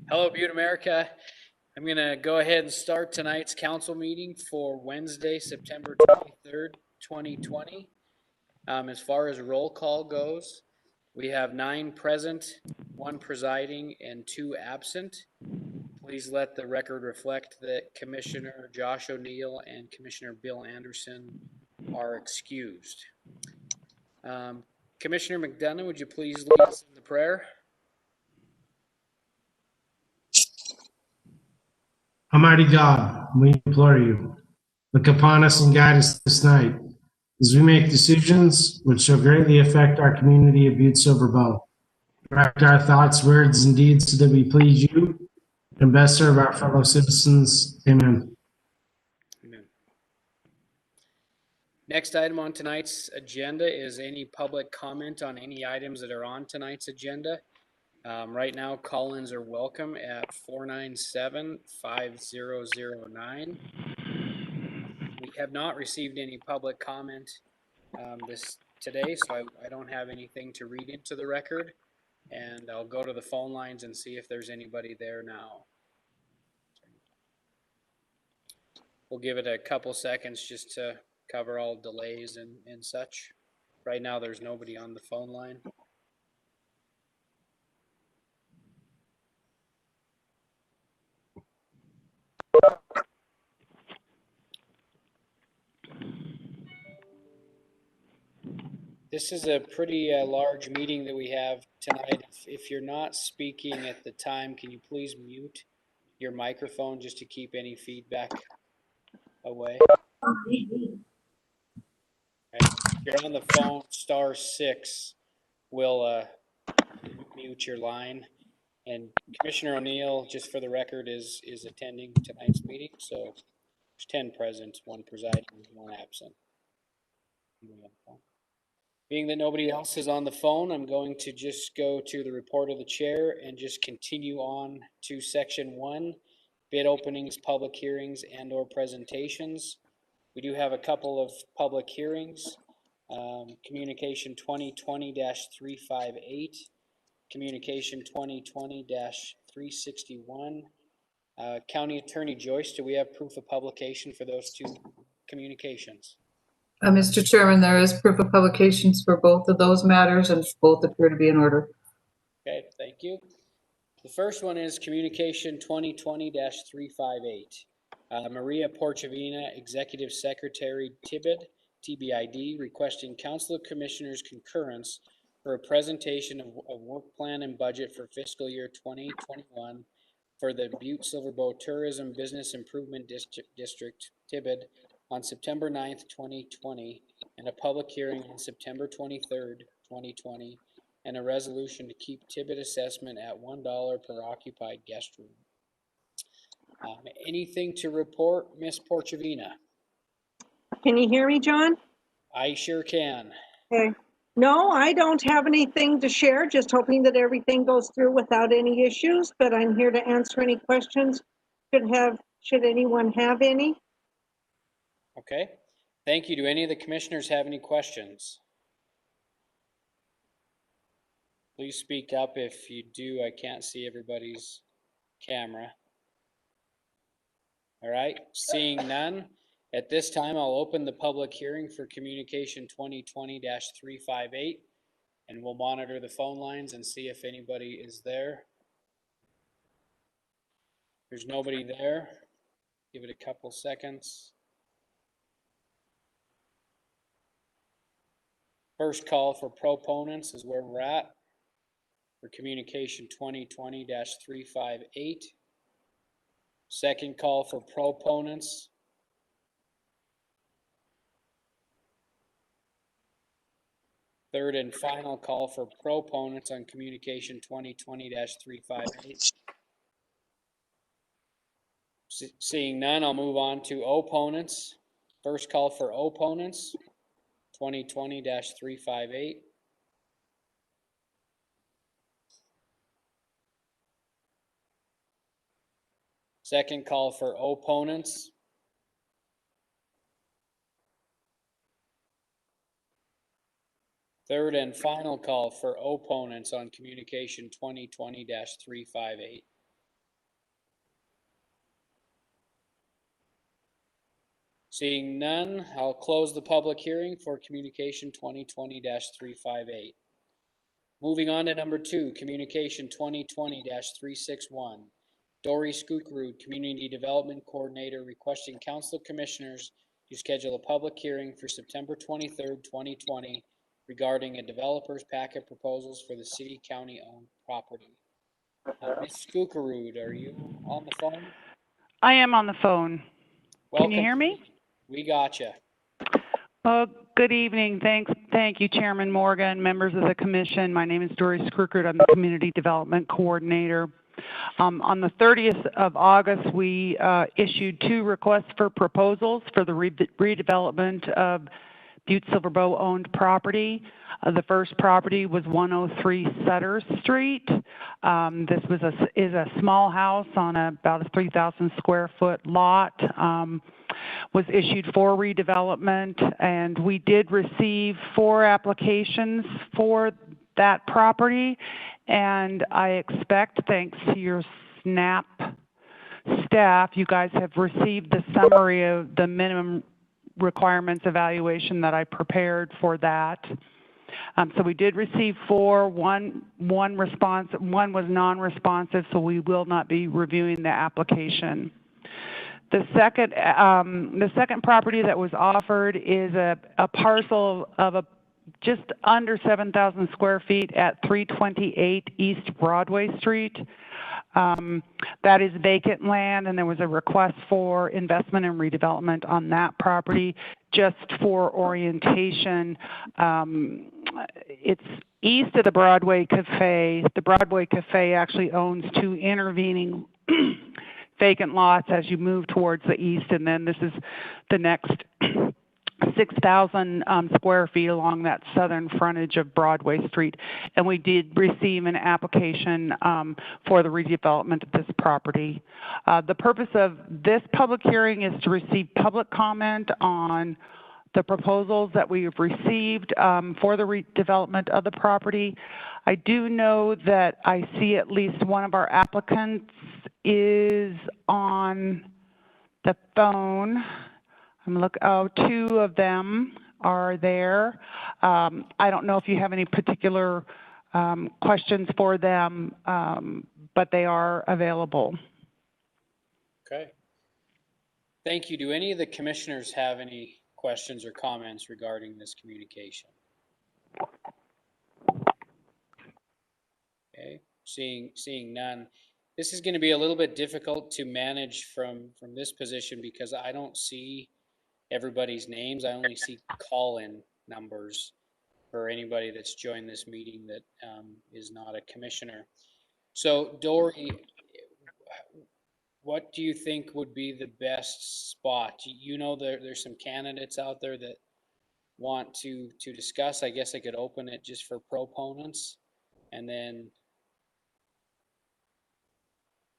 Hello, Butte America. I'm going to go ahead and start tonight's council meeting for Wednesday, September 23rd, 2020. As far as roll call goes, we have 9 present, 1 presiding, and 2 absent. Please let the record reflect that Commissioner Josh O'Neill and Commissioner Bill Anderson are excused. Commissioner McDonough, would you please lead us in the prayer? Almighty God, we implore you, look upon us and guide us this night as we make decisions which shall greatly affect our community of Butte-Silver. Direct our thoughts, words, and deeds so that we please you and best serve our fellow citizens. Amen. Amen. Next item on tonight's agenda is any public comment on any items that are on tonight's agenda. Right now, call-ins are welcome at 497-5009. We have not received any public comment today, so I don't have anything to read into the record. And I'll go to the phone lines and see if there's anybody there now. We'll give it a couple seconds just to cover all delays and such. Right now, there's nobody on the phone line. This is a pretty large meeting that we have tonight. If you're not speaking at the time, can you please mute your microphone just to keep any feedback away? Right. If you're on the phone, *6 will mute your line. And Commissioner O'Neill, just for the record, is attending tonight's meeting. So there's 10 present, 1 presiding, 1 absent. Being that nobody else is on the phone, I'm going to just go to the report of the chair and just continue on to section 1, bid openings, public hearings, and or presentations. We do have a couple of public hearings. Communication 2020-358, communication 2020-361. County Attorney Joyce, do we have proof of publication for those 2 communications? Mr. Chairman, there is proof of publications for both of those matters, and both appear to be in order. Okay, thank you. The first one is communication 2020-358. Maria Porchavina, Executive Secretary TIBID, TBID, requesting Council of Commissioners concurrence for a presentation of work plan and budget for fiscal year 2021 for the Butte-Silver Tourism Business Improvement District, TIBID, on September 9th, 2020, and a public hearing on September 23rd, 2020, and a resolution to keep TIBID assessment at $1 per occupied guest room. Anything to report, Ms. Porchavina? Can you hear me, John? I sure can. Okay. No, I don't have anything to share, just hoping that everything goes through without any issues, but I'm here to answer any questions should anyone have any. Okay, thank you. Do any of the commissioners have any questions? Please speak up if you do. I can't see everybody's camera. All right, seeing none. At this time, I'll open the public hearing for communication 2020-358, and we'll monitor the phone lines and see if anybody is there. There's nobody there. Give it a couple seconds. First call for proponents is where we're at for communication 2020-358. Second call for proponents. Third and final call for proponents on communication 2020-358. Seeing none, I'll move on to opponents. First call for opponents, 2020-358. Second call for opponents. Third and final call for opponents on communication 2020-358. Seeing none, I'll close the public hearing for communication 2020-358. Moving on to number 2, communication 2020-361. Dory Skookerud, Community Development Coordinator, requesting Council Commissioners to schedule a public hearing for September 23rd, 2020 regarding a developer's packet proposals for the city-county owned property. Ms. Skookerud, are you on the phone? I am on the phone. Welcome. Can you hear me? We gotcha. Oh, good evening. Thank you, Chairman Morgan, members of the commission. My name is Dory Skookerud. I'm the Community Development Coordinator. On the 30th of August, we issued 2 requests for proposals for the redevelopment of Butte-Silver owned property. The first property was 103 Sutter Street. This is a small house on about a 3,000 square foot lot. Was issued for redevelopment, and we did receive 4 applications for that property, and I expect, thanks to your SNAP staff, you guys have received the summary of the minimum requirements evaluation that I prepared for that. So we did receive 4, one response, 1 was non-responsive, so we will not be reviewing the application. The second property that was offered is a parcel of just under 7,000 square feet at 328 East Broadway Street. That is vacant land, and there was a request for investment and redevelopment on that property. Just for orientation, it's east of the Broadway Cafe. The Broadway Cafe actually owns 2 intervening vacant lots as you move towards the east, and then this is the next 6,000 square feet along that southern frontage of Broadway Street. And we did receive an application for the redevelopment of this property. The purpose of this public hearing is to receive public comment on the proposals that we have received for the redevelopment of the property. I do know that I see at least one of our applicants is on the phone. Oh, 2 of them are there. I don't know if you have any particular questions for them, but they are available. Okay. Thank you. Do any of the commissioners have any questions or comments regarding this communication? Okay, seeing none. This is going to be a little bit difficult to manage from this position because I don't see everybody's names. I only see call-in numbers for anybody that's joined this meeting that is not a commissioner. So Dory, what do you think would be the best spot? You know, there's some candidates out there that want to discuss. I guess I could open it just for proponents, and then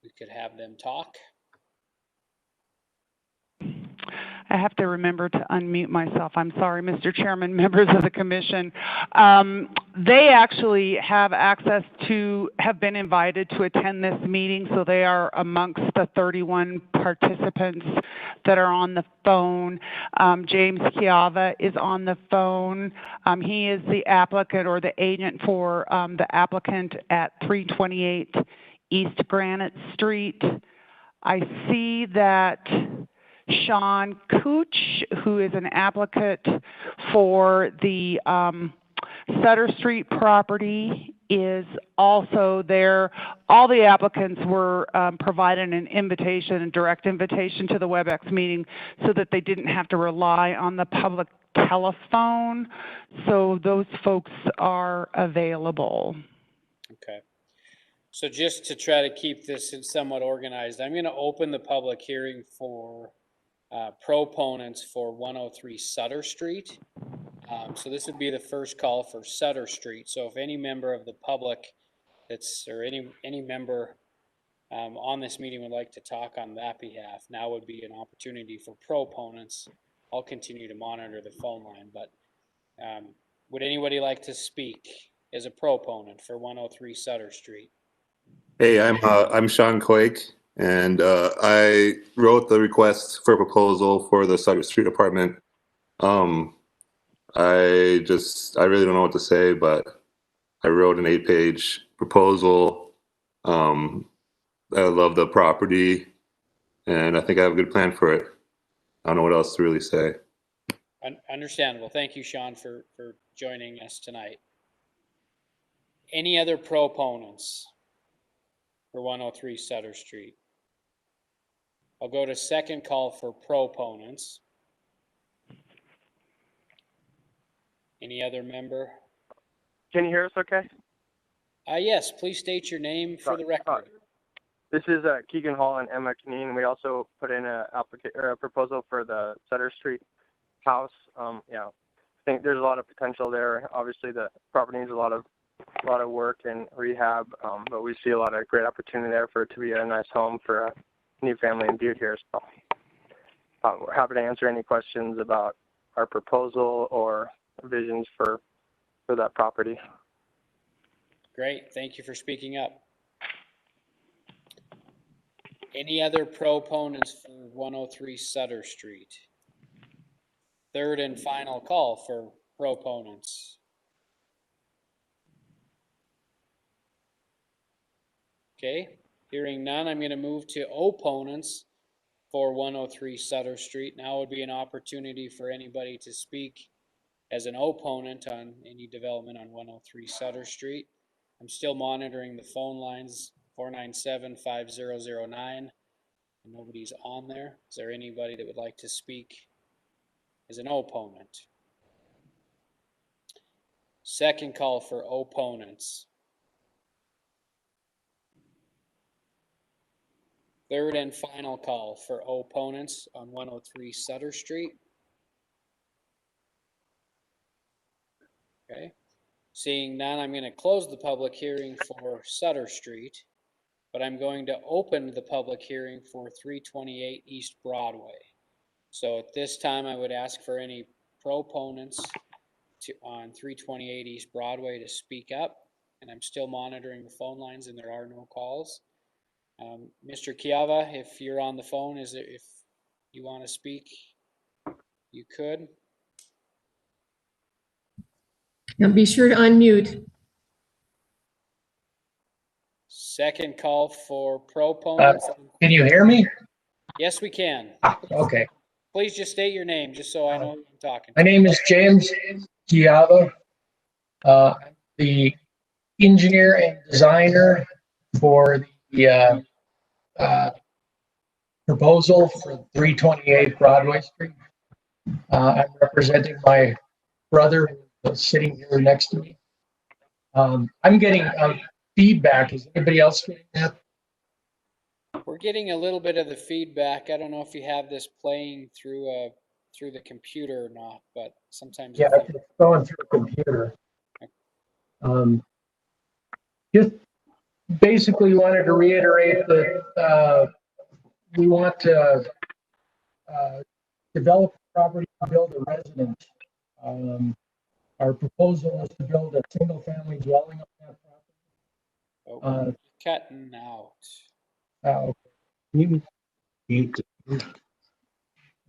we could have them talk. I have to remember to unmute myself. I'm sorry, Mr. Chairman, members of the commission. They actually have been invited to attend this meeting, so they are amongst the 31 participants that are on the phone. James Chiava is on the phone. He is the applicant or the agent for the applicant at 328 East Granite Street. I see that Sean Cooch, who is an applicant for the Sutter Street property, is also there. All the applicants were provided an invitation, a direct invitation to the WebEx meeting so that they didn't have to rely on the public telephone. So those folks are available. Okay. So just to try to keep this somewhat organized, I'm going to open the public hearing for proponents for 103 Sutter Street. So this would be the first call for Sutter Street. So if any member of the public or any member on this meeting would like to talk on that behalf, now would be an opportunity for proponents. I'll continue to monitor the phone line, but would anybody like to speak as a proponent for 103 Sutter Street? Hey, I'm Sean Quake. And I wrote the request for a proposal for the Sutter Street apartment. I really don't know what to say, but I wrote an 8-page proposal. I love the property, and I think I have a good plan for it. I don't know what else to really say. Understandable. Thank you, Sean, for joining us tonight. Any other proponents for 103 Sutter Street? I'll go to second call for proponents. Any other member? Can you hear us okay? Yes, please state your name for the record. This is Keegan Hall and Emma Kneen. We also put in a proposal for the Sutter Street house. Yeah, I think there's a lot of potential there. Obviously, the property needs a lot of work and rehab, but we see a lot of great opportunity there for it to be a nice home for a new family in Butte here. So we're happy to answer any questions about our proposal or visions for that property. Great, thank you for speaking up. Any other proponents for 103 Sutter Street? Third and final call for proponents. Okay, hearing none, I'm going to move to opponents for 103 Sutter Street. Now would be an opportunity for anybody to speak as an opponent on any development on 103 Sutter Street. I'm still monitoring the phone lines, 497-5009. Nobody's on there. Is there anybody that would like to speak as an opponent? Second call for opponents. Third and final call for opponents on 103 Sutter Street. Okay. Seeing none, I'm going to close the public hearing for Sutter Street, but I'm going to open the public hearing for 328 East Broadway. So at this time, I would ask for any proponents on 328 East Broadway to speak up, and I'm still monitoring the phone lines and there are no calls. Mr. Chiava, if you're on the phone, if you want to speak, you could. Now be sure to unmute. Second call for proponents. Can you hear me? Yes, we can. Okay. Please just state your name, just so I know who I'm talking to. My name is James Giava. I'm the engineer and designer for the proposal for 328 Broadway Street. I'm representing my brother who's sitting here next to me. I'm getting feedback. Is anybody else getting that? We're getting a little bit of the feedback. I don't know if you have this playing through the computer or not, but sometimes. Yeah, it's going through a computer. Just basically wanted to reiterate that we want to develop a property to build a residence. Our proposal is to build a single-family dwelling on that property. Cutting out. You Eight.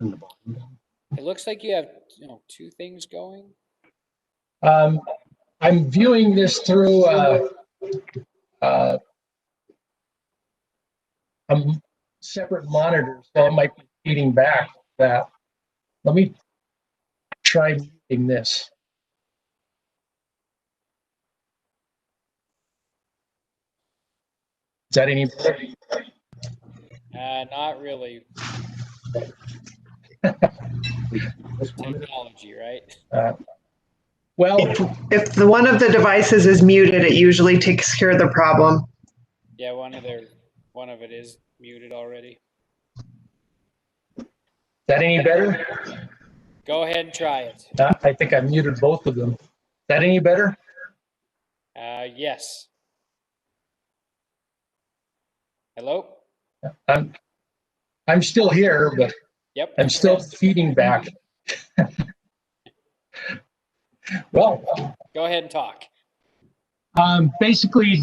On the bottom. It looks like you have, two things going. I'm viewing this through a separate monitor, so it might be feeding back that. Let me try muting this. Is that any better? Not really. Technology, right? Well, If one of the devices is muted, it usually takes care of the problem. Yeah, one of it is muted already. is that any better? Go ahead and try it. I think I muted both of them. Is that any better? Yes. Hello? I'm still here, but Yep. I'm still feeding back. Well, Go ahead and talk. basically,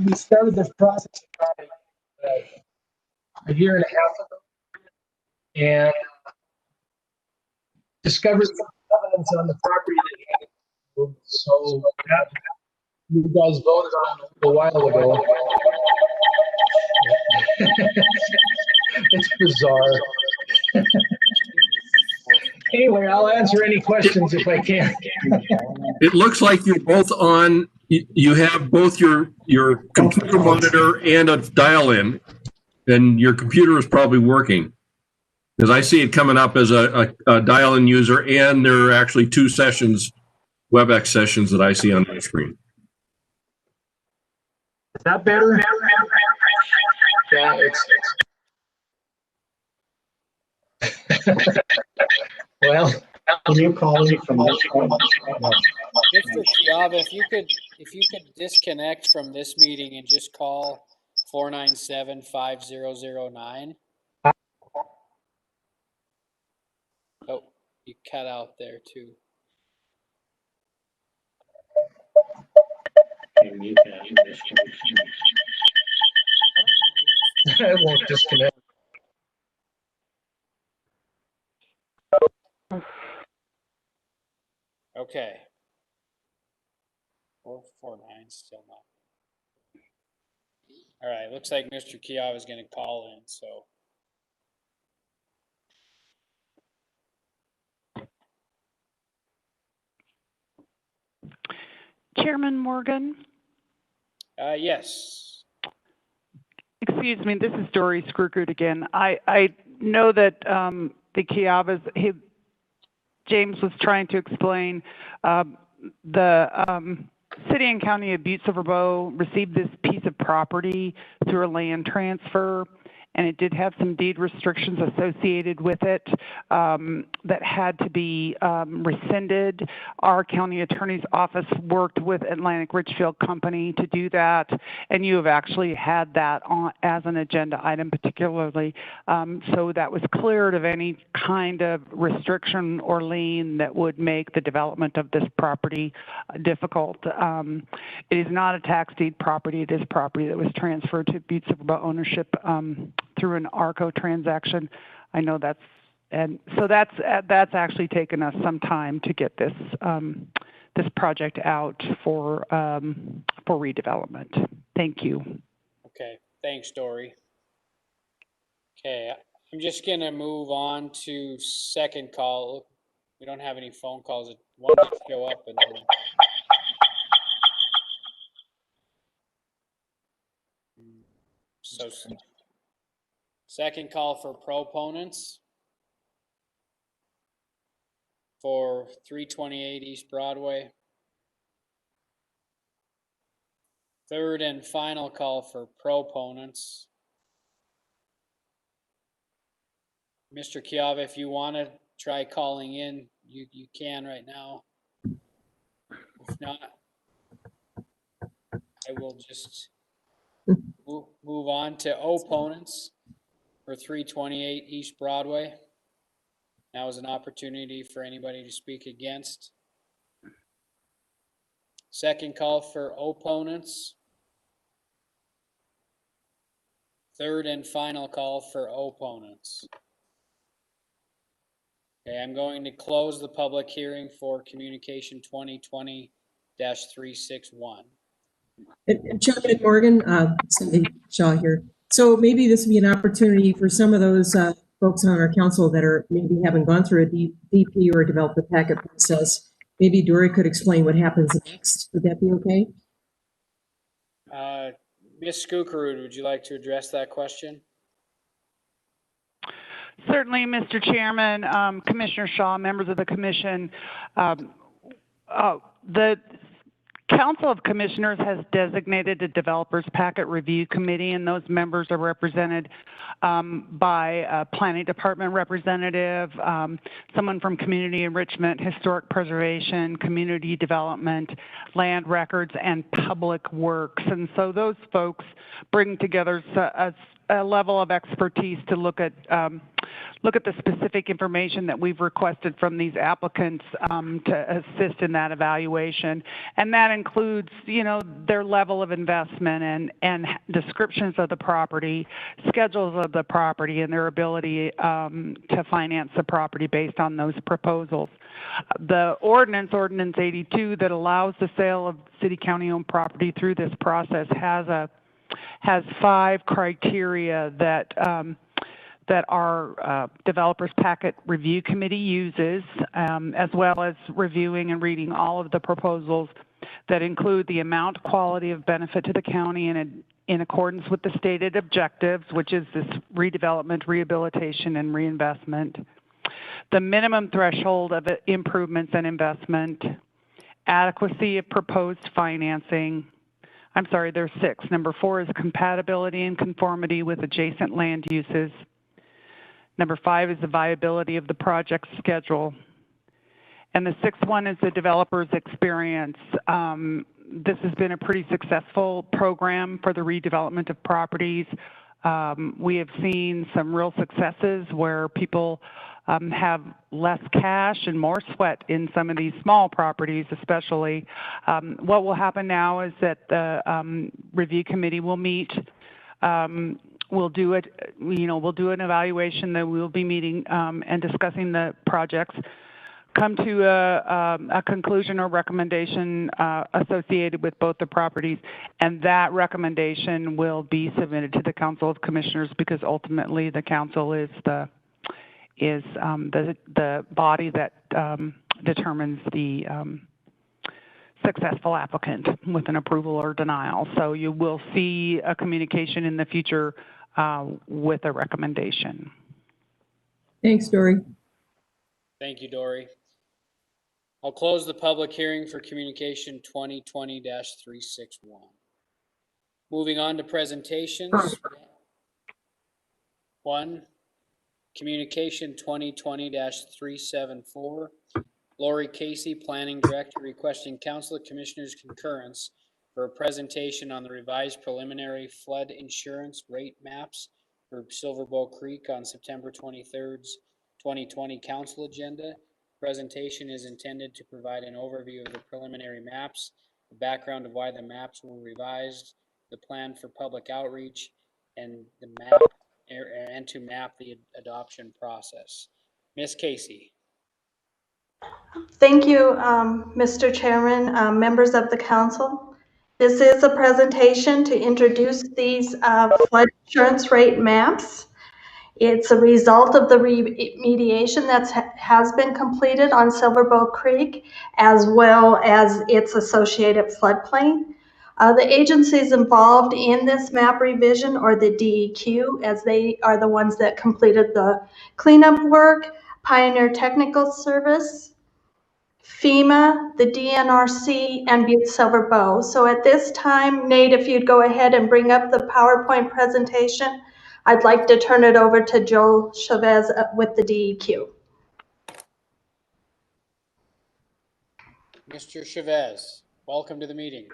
we started this process about a year and a half ago, and discovered some evidence on the property that had it. So that you guys voted on a while ago. It's bizarre. Anyway, I'll answer any questions if I can. It looks like you're both on, you have both your computer monitor and a dial-in, and your computer is probably working. Because I see it coming up as a dial-in user, and there are actually 2 sessions, WebEx sessions that I see on my screen. Is that better? Yeah, well, Can you call me from this phone? Mr. Chiava, if you could disconnect from this meeting and just call 497-5009. Oh, you cut out there too. I won't disconnect. Okay. 449 still not. All right, looks like Mr. Chiava is going to call in, so. Chairman Morgan? Yes. Excuse me, this is Dory Skrukut again. I know that the Chiavas, James was trying to explain the City and County of Butte-Silver received this piece of property through a land transfer, and it did have some deed restrictions associated with it that had to be rescinded. Our county attorney's office worked with Atlantic Richfield Company to do that, and you have actually had that on as an agenda item particularly. So that was cleared of any kind of restriction or lien that would make the development of this property difficult. It is not a tax deed property. It is property that was transferred to Butte-Silver ownership through an ARCO transaction. I know that's, and so that's actually taken us some time to get this this project out for redevelopment. Thank you. Okay, thanks, Dory. Okay, I'm just gonna move on to second call. We don't have any phone calls. One did show up and then. So second call for proponents for 328 East Broadway. Third and final call for proponents. Mr. Chiava, if you want to try calling in, you can right now. If not, I will just move on to opponents for 328 East Broadway. Now is an opportunity for anybody to speak against. Second call for opponents. Third and final call for opponents. Okay, I'm going to close the public hearing for communication 2020-361. And Chairman Morgan, Cindy Shaw here. So maybe this would be an opportunity for some of those folks on our council that are maybe haven't gone through a DP or developed a packet process. Maybe Dory could explain what happens next. Would that be okay? Ms. Skukerud, would you like to address that question? Certainly, Mr. Chairman, Commissioner Shaw, members of the commission. The Council of Commissioners has designated a Developers Packet Review Committee, and those members are represented by a Planning Department representative, someone from Community Enrichment, Historic Preservation, Community Development, Land Records, and Public Works. And so those folks bring together a a level of expertise to look at the specific information that we've requested from these applicants to assist in that evaluation. And that includes, you know, their level of investment and descriptions of the property, schedules of the property, and their ability to finance the property based on those proposals. The ordinance 82, that allows the sale of city county-owned property through this process has 5 criteria that our Developers Packet Review Committee uses, as well as reviewing and reading all of the proposals that include the amount, quality of benefit to the county in accordance with the stated objectives, which is this redevelopment, rehabilitation, and reinvestment, the minimum threshold of improvements and investment, adequacy of proposed financing. I'm sorry, there's 6. Number 4 is compatibility and conformity with adjacent land uses. Number 5 is the viability of the project schedule. And the 6th one is the developer's experience. This has been a pretty successful program for the redevelopment of properties. We have seen some real successes where people have less cash and more sweat in some of these small properties, especially. What will happen now is that the review committee will meet. We'll do it. You know, we'll do an evaluation. That we'll be meeting and discussing the projects. Come to a conclusion or recommendation associated with both the properties, and that recommendation will be submitted to the Council of Commissioners, because ultimately the council is the body that determines the successful applicant with an approval or denial. So you will see a communication in the future with a recommendation. Thanks, Dory. Thank you, Dory. I'll close the public hearing for communication 2020-361. Moving on to presentations. 1, communication 2020-374. Lori Casey, Planning Director, requesting Council of Commissioners concurrence for a presentation on the revised preliminary flood insurance rate maps for Silver Bow Creek on September 23rd, 2020 Council agenda. Presentation is intended to provide an overview of the preliminary maps, the background of why the maps were revised, the plan for public outreach, and the map and to map the adoption process. Ms. Casey. Thank you, Mr. Chairman, members of the council. This is a presentation to introduce these flood insurance rate maps. It's a result of the remediation that has been completed on Silver Bow Creek, as well as its associated floodplain. The agencies involved in this map revision are the DEQ, as they are the ones that completed the cleanup work, Pioneer Technical Service, FEMA, the DNRC, and Butte-Silver Bow. So at this time, Nate, if you'd go ahead and bring up the PowerPoint presentation, I'd like to turn it over to Joel Chavez with the DEQ. Mr. Chavez, welcome to the meeting.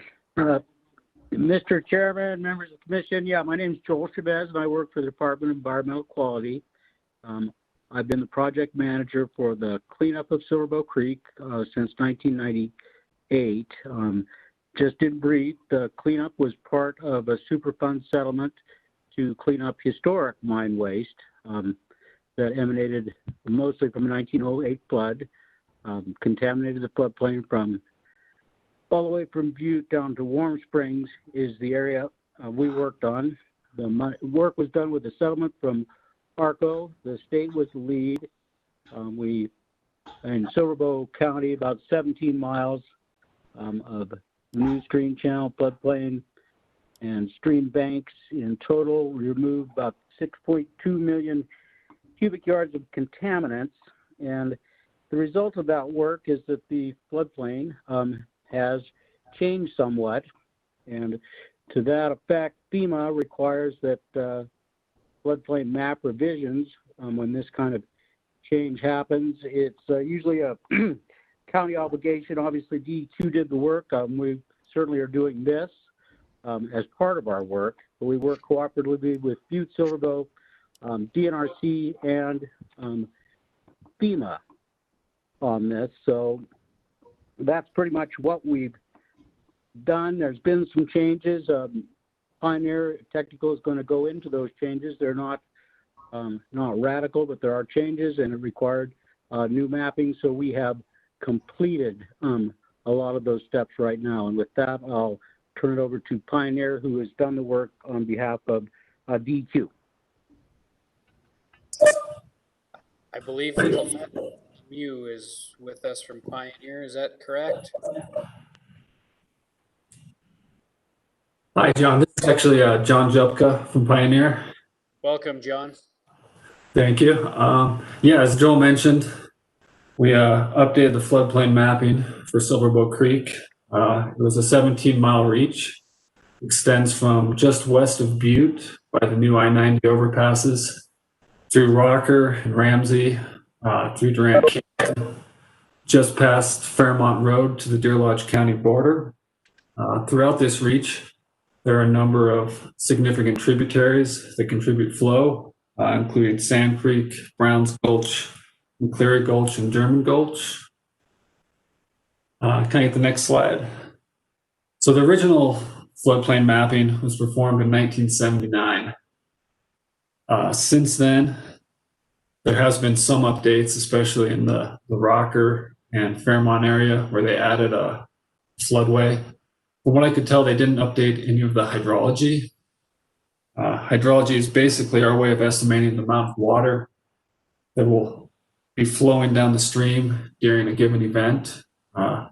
Mr. Chairman, members of the commission, my name is Joel Chavez, and I work for the Department of Environmental Quality. I've been the project manager for the cleanup of Silver Bow Creek since 1998. Just in brief, the cleanup was part of a Superfund settlement to clean up historic mine waste that emanated mostly from the 1908 flood, contaminated the floodplain from all the way from Butte down to Warm Springs is the area we worked on. The work was done with the settlement from ARCO. The state was the lead. We, in Silver Bow County, about 17 miles of new stream channel, floodplain, and stream banks. In total, we removed about 6.2 million cubic yards of contaminants. And the result of that work is that the floodplain has changed somewhat. And to that effect, FEMA requires that floodplain map revisions, when this kind of change happens, it's usually a county obligation. Obviously, DEQ did the work. We certainly are doing this. as part of our work. But we work cooperatively with Butte-Silver, DNRC, and FEMA on this. So that's pretty much what we've done. There's been some changes. Pioneer Technical is going to go into those changes. They're not radical, but there are changes, and it required new mapping. So we have completed a lot of those steps right now. And with that, I'll turn it over to Pioneer, who has done the work on behalf of DEQ. I believe Mew is with us from Pioneer. Is that correct? Hi, John. This is actually John Jupka from Pioneer. Welcome, John. Thank you. Yeah, as Joel mentioned, we updated the floodplain mapping for Silverboat Creek. It was a 17-mile reach, extends from just west of Butte by the new I-90 overpasses, through Rocker and Ramsey, through Durant Canyon, just past Fairmont Road to the Deer Lodge County border. Throughout this reach, there are a number of significant tributaries that contribute flow, including Sand Creek, Browns Gulch, McCleary Gulch, and German Gulch. Can I get the next slide? So the original floodplain mapping was performed in 1979. Since then, there has been some updates, especially in the Rocker and Fairmont area, where they added a floodway. From what I could tell, they didn't update any of the hydrology. Hydrology is basically our way of estimating the amount of water that will be flowing down the stream during a given event. The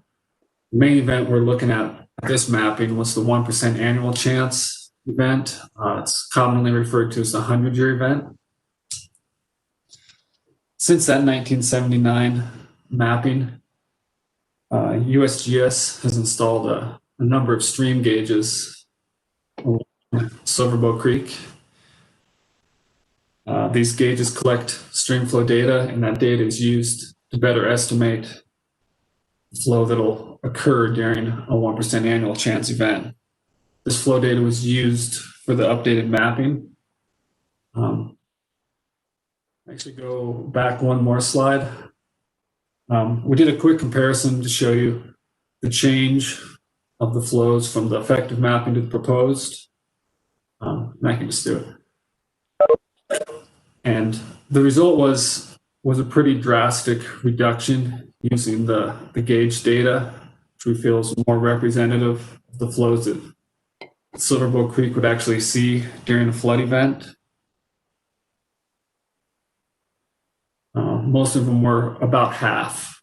main event we're looking at this mapping was the 1% annual chance event. It's commonly referred to as the 100-year event. Since that 1979 mapping, USGS has installed a number of stream gauges along Silverboat Creek. These gauges collect stream flow data, and that data is used to better estimate the flow that'll occur during a 1% annual chance event. This flow data was used for the updated mapping. Actually, go back one more slide. We did a quick comparison to show you the change of the flows from the effective mapping to the proposed. And I can just do it. And the result was a pretty drastic reduction using the gauge data, which we feel is more representative of the flows that Silverboat Creek would actually see during a flood event. Most of them were about half.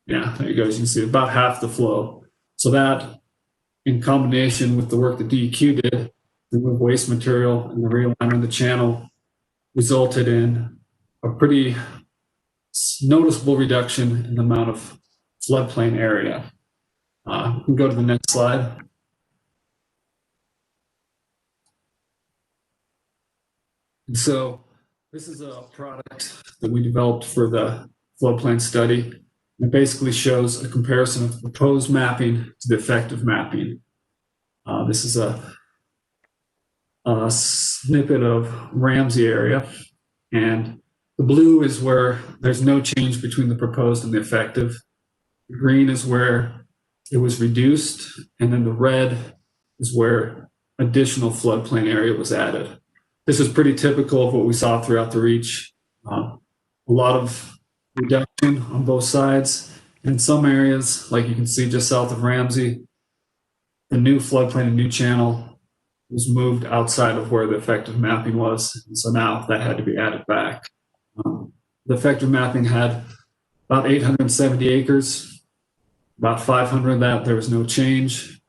Yeah, there you go. As you can see, about half the flow. So that, in combination with the work that DEQ did to remove waste material and the realignment of the channel, resulted in a pretty noticeable reduction in the amount of floodplain area. We can go to the next slide. And so this is a product that we developed for the floodplain study. It basically shows a comparison of the proposed mapping to the effective mapping. This is a snippet of Ramsey area, and the blue is where there's no change between the proposed and the effective. The green is where it was reduced, and then the red is where additional floodplain area was added. This is pretty typical of what we saw throughout the reach. A lot of reduction on both sides. In some areas, like you can see just south of Ramsey, the new floodplain and new channel was moved outside of where the effective mapping was. And so now that had to be added back. The effective mapping had about 870 acres, about 500 of that, there was no change.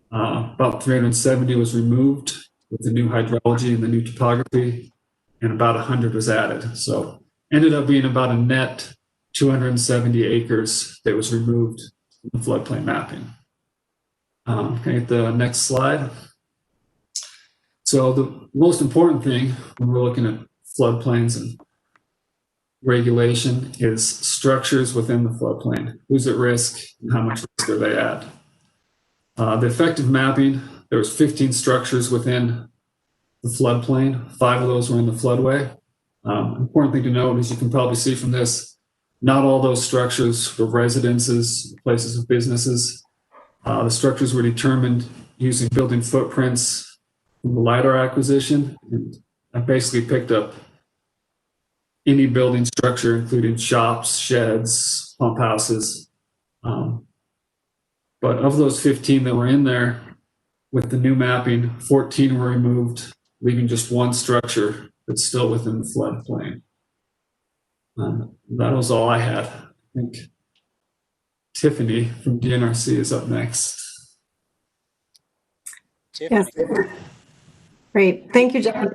About 370 was removed with the new hydrology and the new topography, and about 100 was added. So ended up being about a net 270 acres that was removed from the floodplain mapping. Okay, the next slide. So the most important thing when we're looking at floodplains and regulation is structures within the floodplain. Who's at risk and how much risk are they at? The effective mapping there was 15 structures within the floodplain. 5 of those were in the floodway. Important thing to note, as you can probably see from this, not all those structures were residences, places of businesses. The structures were determined using building footprints from the LiDAR acquisition. And I basically picked up any building structure, including shops, sheds, pump houses. But of those 15 that were in there, with the new mapping, 14 were removed, leaving just 1 structure that's still within the floodplain. That was all I had. I think Tiffany from DNRC is up next. Tiffany. Yes. Great. Thank you, John.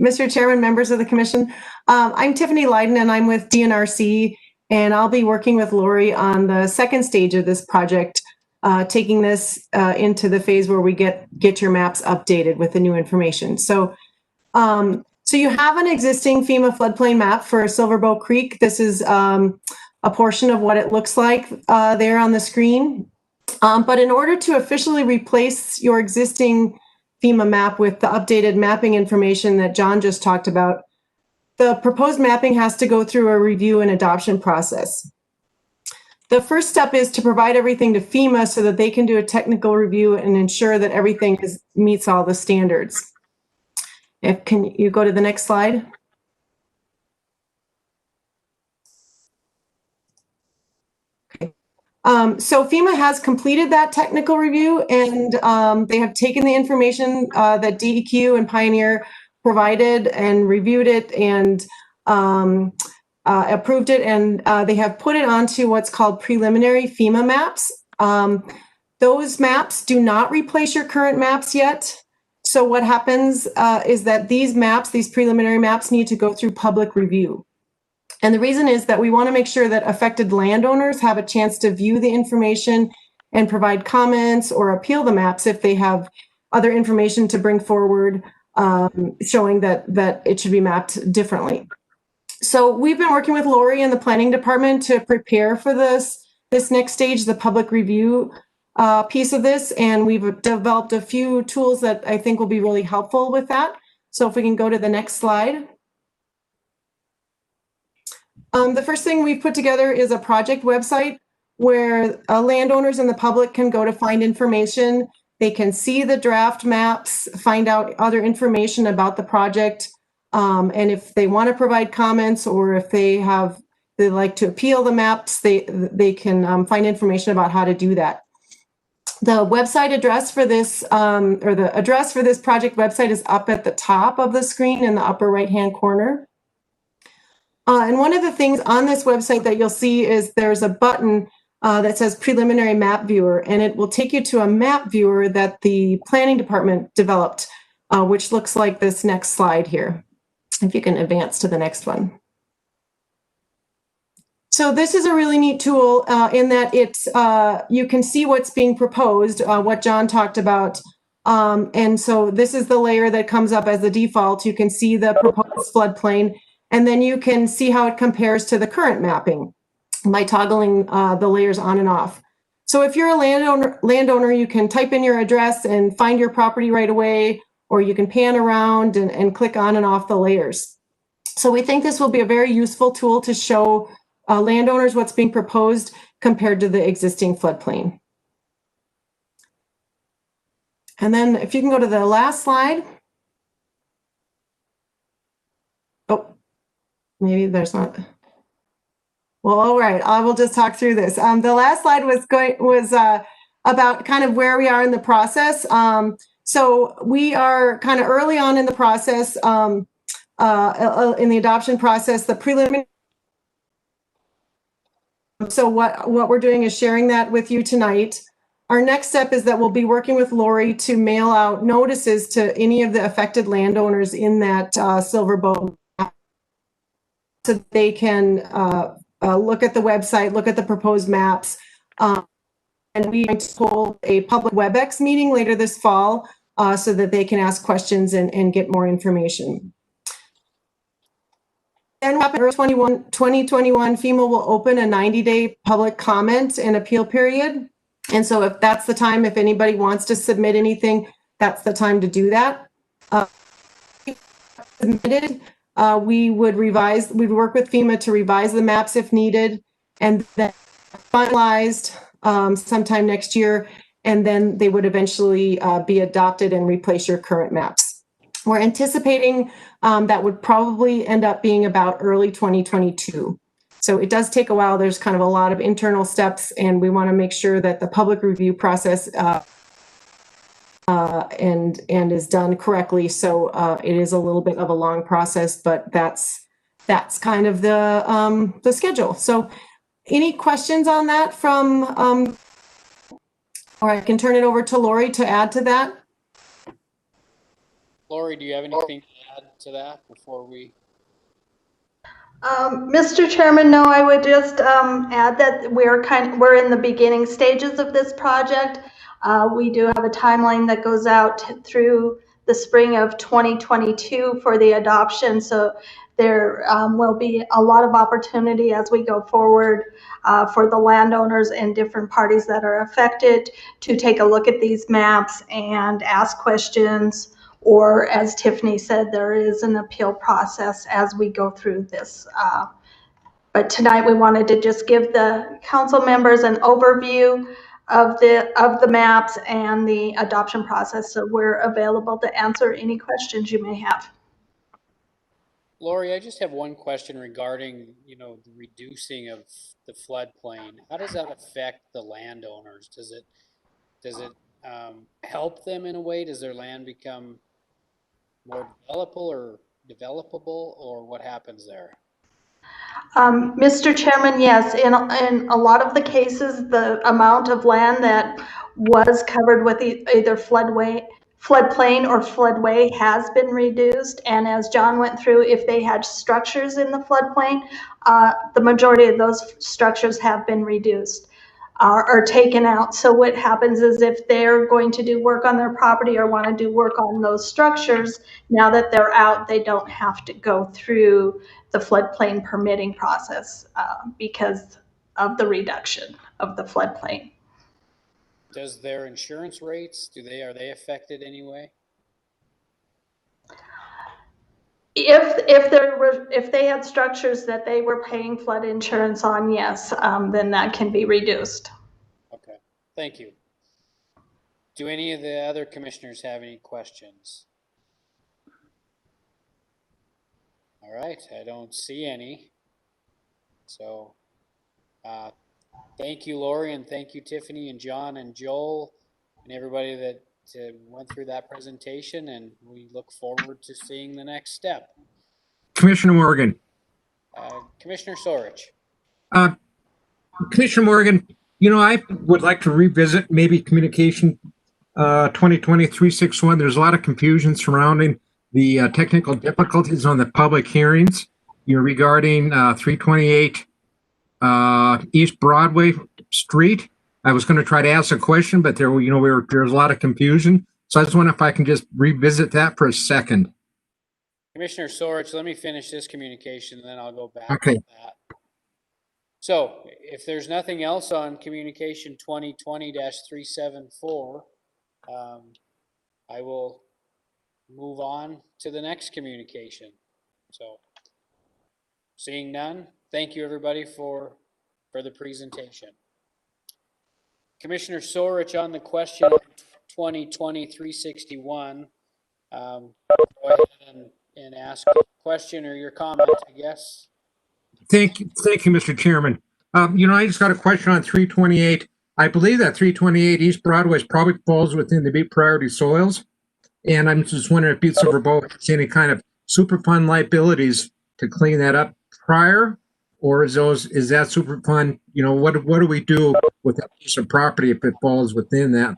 Mr. Chairman, members of the commission. I'm Tiffany Leiden and I'm with DNRC, and I'll be working with Lori on the second stage of this project, taking this into the phase where we get your maps updated with the new information. So you have an existing FEMA floodplain map for Silverbow Creek. This is a portion of what it looks like there on the screen. But in order to officially replace your existing FEMA map with the updated mapping information that John just talked about, the proposed mapping has to go through a review and adoption process. The first step is to provide everything to FEMA so that they can do a technical review and ensure that everything meets all the standards. Can you go to the next slide? So FEMA has completed that technical review, and they have taken the information that DEQ and Pioneer provided and reviewed it and approved it, and they have put it onto what's called preliminary FEMA maps. Those maps do not replace your current maps yet. So what happens is that these maps, these preliminary maps, need to go through public review. And the reason is that we want to make sure that affected landowners have a chance to view the information and provide comments or appeal the maps if they have other information to bring forward showing that it should be mapped differently. So we've been working with Lori and the planning department to prepare for this next stage, the public review piece of this, and we've developed a few tools that I think will be really helpful with that. So if we can go to the next slide. The first thing we've put together is a project website where landowners and the public can go to find information. They can see the draft maps, find out other information about the project, and if they want to provide comments or if they like to appeal the maps, they can find information about how to do that. The website address for this, or the address for this project website is up at the top of the screen in the upper right-hand corner. And one of the things on this website that you'll see is there's a button that says preliminary map viewer, and it will take you to a map viewer that the planning department developed, which looks like this next slide here. If you can advance to the next one. So this is a really neat tool in that it's you can see what's being proposed, what John talked about. And so this is the layer that comes up as the default. You can see the proposed floodplain, and then you can see how it compares to the current mapping by toggling the layers on and off. So if you're a landowner, you can type in your address and find your property right away, or you can pan around and click on and off the layers. So we think this will be a very useful tool to show landowners what's being proposed compared to the existing floodplain. And then if you can go to the last slide. Oh, maybe there's not. Well, all right, I will just talk through this. The last slide was about kind of where we are in the process. So we are kind of early on in the process, in the adoption process, the preliminary. So what we're doing is sharing that with you tonight. Our next step is that we'll be working with Lori to mail out notices to any of the affected landowners in that Silverbow, so they can look at the website, look at the proposed maps. And we're going to hold a public WebEx meeting later this fall so that they can ask questions and get more information. Then early 2021, FEMA will open a 90-day public comment and appeal period. And so if that's the time, if anybody wants to submit anything, that's the time to do that. Submitted, we would we'd work with FEMA to revise the maps if needed, and then finalized sometime next year, and then they would eventually be adopted and replace your current maps. We're anticipating that would probably end up being about early 2022. So it does take a while. There's kind of a lot of internal steps, and we want to make sure that the public review process and is done correctly. So it is a little bit of a long process, but that's kind of the schedule. So any questions on that from, or I can turn it over to Lori to add to that. Lori, do you have anything to add to that before we? Mr. Chairman, no, I would just add that we're in the beginning stages of this project. We do have a timeline that goes out through the spring of 2022 for the adoption. So there will be a lot of opportunity as we go forward for the landowners and different parties that are affected to take a look at these maps and ask questions. Or as Tiffany said, there is an appeal process as we go through this. But tonight we wanted to just give the council members an overview of the maps and the adoption process. So we're available to answer any questions you may have. Lori, I just have one question regarding, the reducing of the floodplain. How does that affect the landowners? Does it help them in a way? Does their land become more developable, or what happens there? Mr. Chairman, yes, in a lot of the cases, the amount of land that was covered with either floodplain or floodway has been reduced. And as John went through, if they had structures in the floodplain, the majority of those structures have been reduced. Are taken out. So what happens is if they're going to do work on their property or want to do work on those structures, now that they're out, they don't have to go through the floodplain permitting process because of the reduction of the floodplain. Does their insurance rates, are they affected anyway? If they had structures that they were paying flood insurance on, yes, then that can be reduced. Okay, thank you. Do any of the other commissioners have any questions? All right, I don't see any. So thank you, Lori, and thank you, Tiffany and John and Joel and everybody that went through that presentation, and we look forward to seeing the next step. Commissioner Morgan. Commissioner Sorich. Commissioner Morgan, I would like to revisit maybe communication 2020-361. There's a lot of confusion surrounding the technical difficulties on the public hearings regarding 328 East Broadway Street. I was going to try to ask a question, but there was a lot of confusion. So I just wonder if I can just revisit that for a second. Commissioner Sorich, let me finish this communication, and then I'll go back Okay. to that. So if there's nothing else on communication 2020-374, I will move on to the next communication. So seeing none, thank you everybody for the presentation. Commissioner Sorich, on the question 2020-361, go ahead and ask a question or your comment, I guess. Thank you, Mr. Chairman. I just got a question on 328. I believe that 328 East Broadway probably falls within the Butte priority soils. And I'm just wondering if Butte-Silver has any kind of Superfund liabilities to clean that up prior, or is that Superfund, what do we do with that piece of property if it falls within that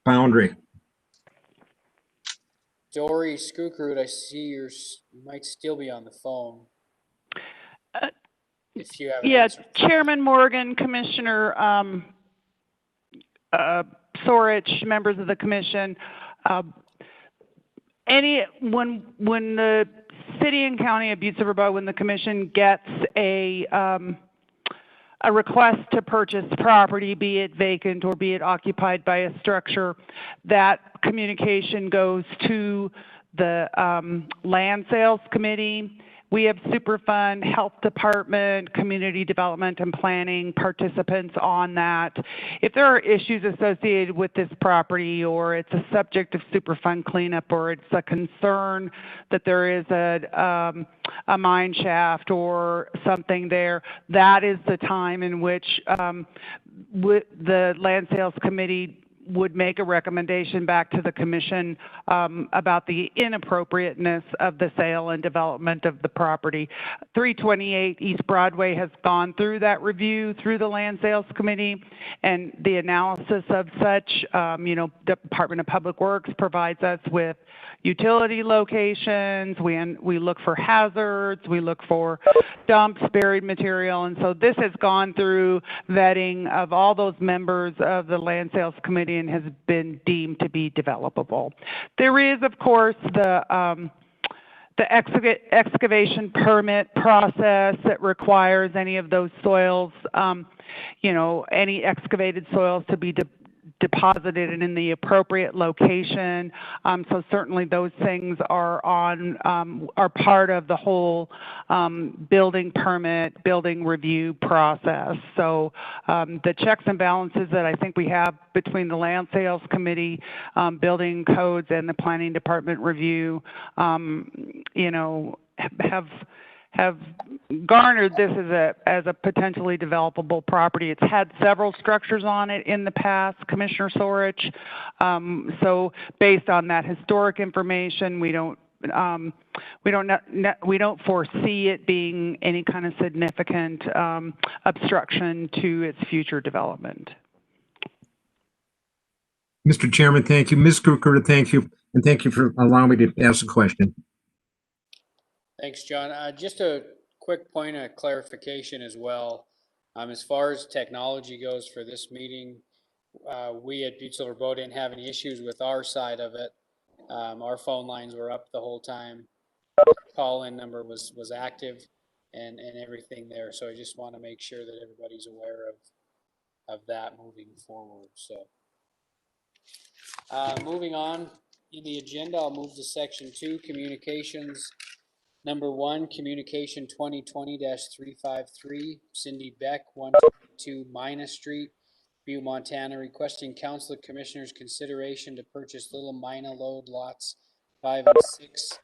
boundary? Dory Skookrut, I see you might still be on the phone. If you have an answer. Chairman Morgan, Commissioner Sorich, members of the commission, when the city and county of Butte-Silver, when the commission gets a a request to purchase property, be it vacant or be it occupied by a structure, that communication goes to the Land Sales Committee. We have Superfund, Health Department, Community Development and Planning participants on that. If there are issues associated with this property, or it's a subject of Superfund cleanup, or it's a concern that there is a mine shaft or something there, that is the time in which the Land Sales Committee would make a recommendation back to the commission about the inappropriateness of the sale and development of the property. 328 East Broadway has gone through that review through the Land Sales Committee, and the analysis of such, the Department of Public Works provides us with utility locations, we look for hazards, we look for dumps, buried material, and so this has gone through vetting of all those members of the Land Sales Committee and has been deemed to be developable. There is, of course, the excavation permit process that requires any of those soils, any excavated soils to be deposited in the appropriate location. So certainly those things are part of the whole building permit, building review process. So the checks and balances that I think we have between the Land Sales Committee, building codes, and the Planning Department review, have garnered this as a potentially developable property. It's had several structures on it in the past, Commissioner Sorich. So based on that historic information, we don't foresee it being any kind of significant obstruction to its future development. Mr. Chairman, thank you. Ms. Kruger, thank you. And thank you for allowing me to ask a question. Thanks, John. Just a quick point of clarification as well. As far as technology goes for this meeting, we at Butte-Silver Bow didn't have any issues with our side of it. Our phone lines were up the whole time. Call-in number was active and everything there. So I just want to make sure that everybody's aware of that moving forward. So moving on in the agenda, I'll move to section 2, communications. Number 1, communication 2020-353, Cindy Beck, 122 Mina Street, Butte, Montana, requesting council commissioners' consideration to purchase Little Mina Load lots 5 and 6,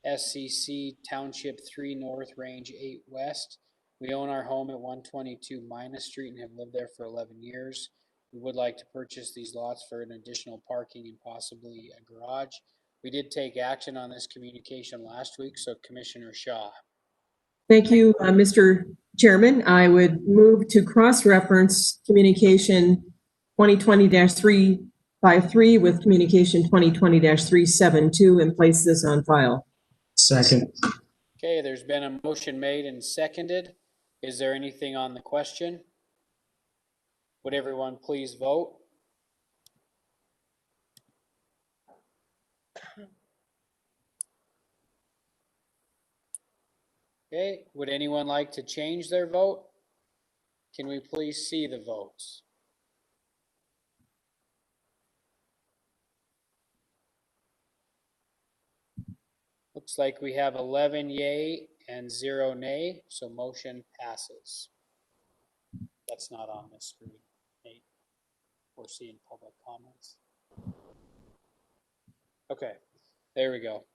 SCC Township 3 North, Range 8 West. We own our home at 122 Mina Street and have lived there for 11 years. We would like to purchase these lots for an additional parking and possibly a garage. We did take action on this communication last week, so Commissioner Shaw. Thank you, Mr. Chairman. I would move to cross-reference communication 2020-353 with communication 2020-372 and place this on file. Second. Okay, there's been a motion made and seconded. Is there anything on the question? Would everyone please vote? Okay, would anyone like to change their vote? Can we please see the votes? Looks like we have 11 yay and 0 nay, so motion passes. That's not on this screen, Nate. We're seeing public comments. Okay, there we go.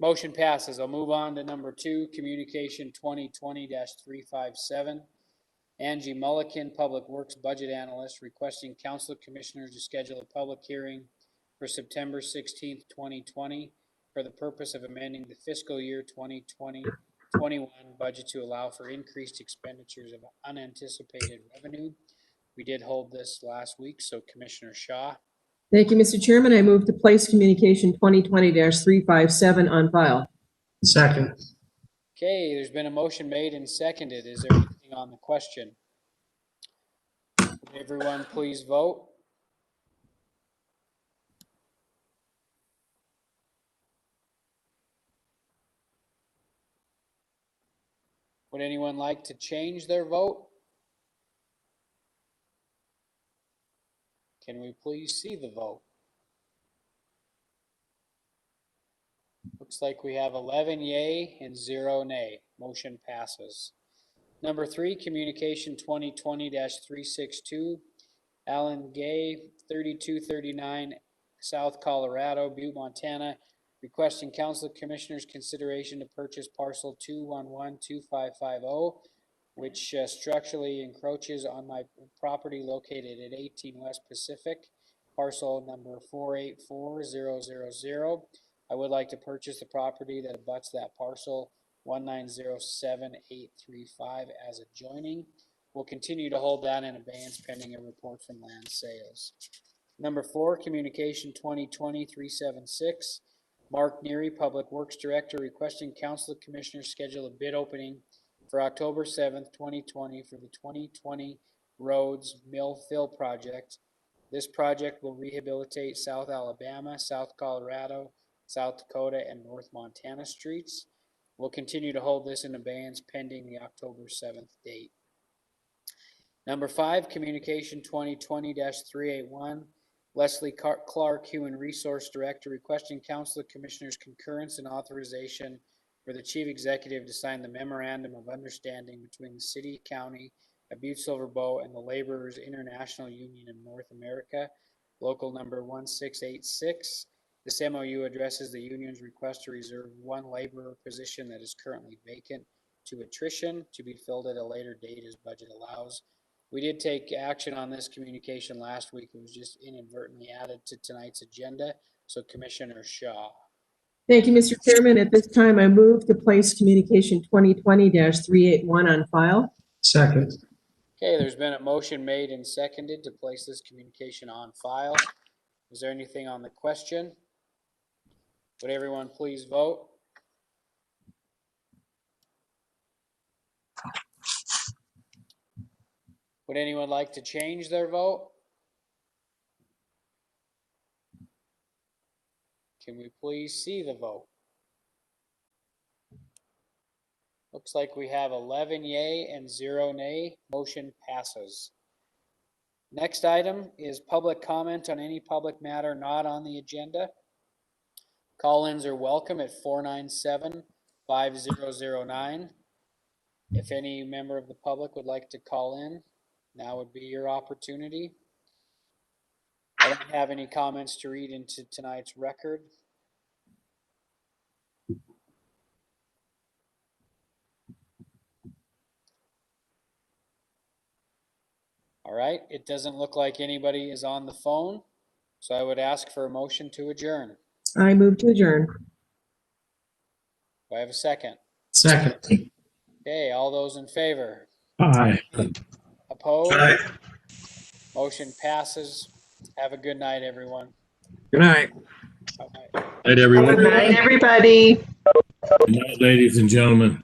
Motion passes. I'll move on to number 2, communication 2020-357. Angie Mulliken, Public Works Budget Analyst, requesting Council Commissioners to schedule a public hearing for September 16th, 2020 for the purpose of amending the fiscal year 2020-21 budget to allow for increased expenditures of unanticipated revenue. We did hold this last week, so Commissioner Shaw. Thank you, Mr. Chairman. I move to place communication 2020-357 on file. Second. Okay, there's been a motion made and seconded. Is there anything on the question? Would everyone please vote? Would anyone like to change their vote? Can we please see the vote? Looks like we have 11 yay and 0 nay. Motion passes. Number 3, communication 2020-362. Alan Gay, 3239 South Colorado, Butte, Montana, requesting Council of Commissioners consideration to purchase parcel 2112550, which structurally encroaches on my property located at 18 West Pacific, parcel number 484000. I would like to purchase the property that abuts that parcel 1907835 as adjoining. We'll continue to hold that in abeyance pending a report from land sales. Number 4, communication 2020-376. Mark Neary, Public Works Director, requesting Council of Commissioners schedule a bid opening for October 7th, 2020 for the 2020 Roads Mill Fill Project. This project will rehabilitate South Alabama, South Colorado, South Dakota, and North Montana streets. We'll continue to hold this in abeyance pending the October 7th date. Number 5, communication 2020-381. Leslie Clark, Human Resource Director, requesting Council of Commissioners concurrence and authorization for the Chief Executive to sign the Memorandum of Understanding between the City, County of Butte-Silver Bow and the Laborers International Union of North America, local number 1686. This MOU addresses the union's request to reserve one laborer position that is currently vacant to attrition to be filled at a later date as budget allows. We did take action on this communication last week. It was just inadvertently added to tonight's agenda. So Commissioner Shaw. Thank you, Mr. Chairman. At this time, I move to place communication 2020-381 on file. Second. Okay, there's been a motion made and seconded to place this communication on file. Is there anything on the question? Would everyone please vote? Would anyone like to change their vote? Can we please see the vote? Looks like we have 11 yay and 0 nay. Motion passes. Next item is public comment on any public matter not on the agenda. Call-ins are welcome at 497-5009. If any member of the public would like to call in, now would be your opportunity. I don't have any comments to read into tonight's record. All right, it doesn't look like anybody is on the phone, so I would ask for a motion to adjourn. I move to adjourn. Do I have a second? Second. Okay, all those in favor? Aye. Opposed? Aye. Motion passes. Have a good night, everyone. Good night. Bye-bye. Night, everyone. Good night, everybody. Good night, ladies and gentlemen.